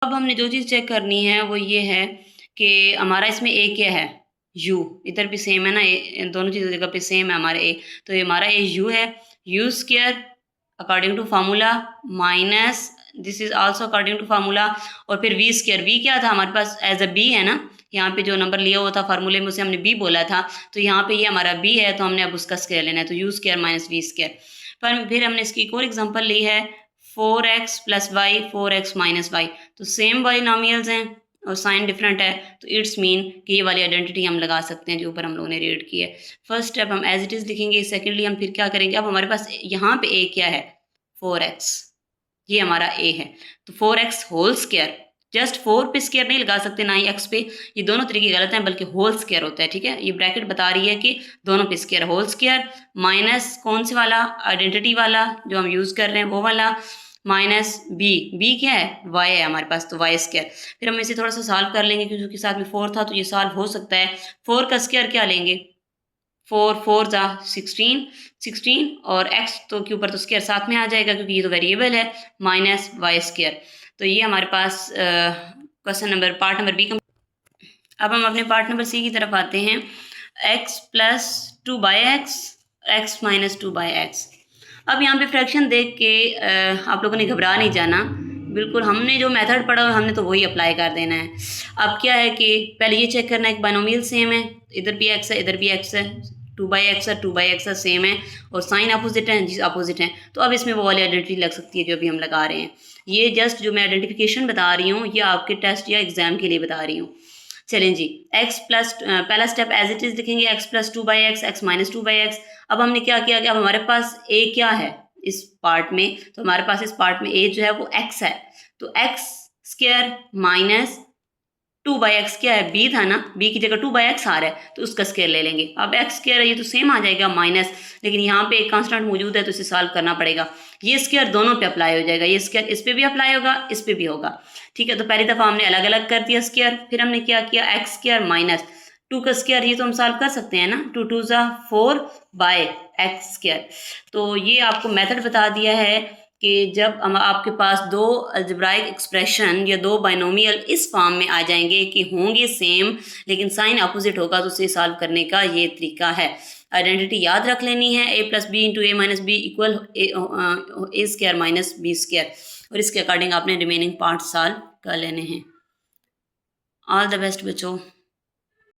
अब हमने जो चीज़ चेक करनी है वो ये है कि हमारा इसमें ए क्या है, यू। इधर भी सेम है ना, दोनों चीज़ों जगह पे सेम है हमारा ए। तो ये हमारा ए यू है, u square according to formula minus this is also according to formula, और फिर वी स्क्वायर। वी क्या था हमारे पास एज अ बी है ना, यहाँ पे जो नंबर लिया हुआ था फार्मूले में उसे हमने बी बोला था, तो यहाँ पे ये हमारा बी है, तो हमने अब उसका स्क्वायर लेना है, तो u square minus v square. पर फिर हमने इसकी एक और एग्जांपल ली है 4x plus y 4x minus y, तो सेम बाइनोमियल्स हैं और साइन डिफरेंट है, तो इट्स मीन कि ये वाली आइडेंटिटी हम लगा सकते हैं जो ऊपर हम लोगों ने रीड की है। फर्स्ट स्टेप हम एज इट इज़ लिखेंगे, सेकेंडली हम फिर क्या करेंगे, अब हमारे पास यहाँ पे ए क्या है 4x, ये हमारा ए है, तो 4x होल स्क्वायर, जस्ट 4 पे स्क्वायर नहीं लगा सकते ना ही x पे, ये दोनों तरीके गलत हैं, बल्कि होल स्क्वायर होता है, ठीक है। ये ब्रैकेट बता रही है कि दोनों पे स्क्वायर, होल स्क्वायर माइनस कौन से वाला, आइडेंटिटी वाला जो हम यूज़ कर रहे हैं वो वाला, माइनस बी क्या है y है हमारे पास, तो वाई स्क्वायर। फिर हम इसे थोड़ा सा सॉल्व कर लेंगे क्योंकि साथ में 4 था, तो ये सॉल्व हो सकता है। 4 का स्क्वायर क्या लेंगे, 4 जा 16 और x तो के ऊपर तो स्क्वायर साथ में आ जाएगा क्योंकि ये तो वेरिएबल है, माइनस वाई स्क्वायर। तो ये हमारे पास question number part number B. अब हम अपने पार्ट नंबर सी की तरफ आते हैं। x plus 2/x, x minus 2/x। अब यहाँ पे फ्रैक्शन देख के आप लोगों ने घबरा नहीं जाना, बिल्कुल हमने जो मेथड पढ़ा है हमने तो वही अप्लाई कर देना है। अब क्या है कि पहले ये चेक करना है कि बाइनोमियल सेम है, इधर भी x है इधर भी x है, 2/x है 2/x है, सेम है, और साइन अपोजिट है जी अपोजिट है, तो अब इसमें वो वाली आइडेंटिटी लग सकती है जो अभी हम लगा रहे हैं। ये जस्ट जो मैं आइडेंटिफिकेशन बता रही हूँ ये आपके टेस्ट या एग्जाम के लिए बता रही हूँ। चलें जी, x प्लस पहला स्टेप एज इट इज लिखेंगे, x plus 2/x, x minus 2/x। अब हमने क्या किया कि अब हमारे पास a क्या है इस पार्ट में, तो हमारे पास इस पार्ट में a जो है वो x है, तो x स्क्वायर माइनस 2/x क्या है, b था ना, b की जगह 2/x आ रहा है तो उसका स्क्वायर ले लेंगे। अब x स्क्वायर है ये तो सेम आ जाएगा माइनस, लेकिन यहाँ पे एक कांस्टेंट मौजूद है तो इसे सॉल्व करना पड़ेगा। ये स्क्वायर दोनों पे अप्लाई हो जाएगा, ये स्क्वायर इस पे भी अप्लाई होगा इस पे भी होगा, ठीक है। तो पहली दफ़ा हमने अलग अलग कर दिया स्क्वायर, फिर हमने क्या किया x स्क्वायर माइनस 2 का स्क्वायर, ये तो हम सॉल्व कर सकते हैं ना, 2 2 जा 4/x स्क्वायर। तो ये आपको मेथड बता दिया है कि जब आपके पास दो अलजेब्राइक एक्सप्रेशन या दो बाइनोमियल इस फॉर्म में आ जाएंगे कि होंगे सेम लेकिन साइन अपोजिट होगा, तो उसे सॉल्व करने का ये तरीका है। आइडेंटिटी याद रख लेनी है, a plus b into a minus b equal a square minus b square, और इसके अकॉर्डिंग आपने रिमेनिंग पार्ट सॉल्व कर लेने हैं। ऑल द बेस्ट बच्चों।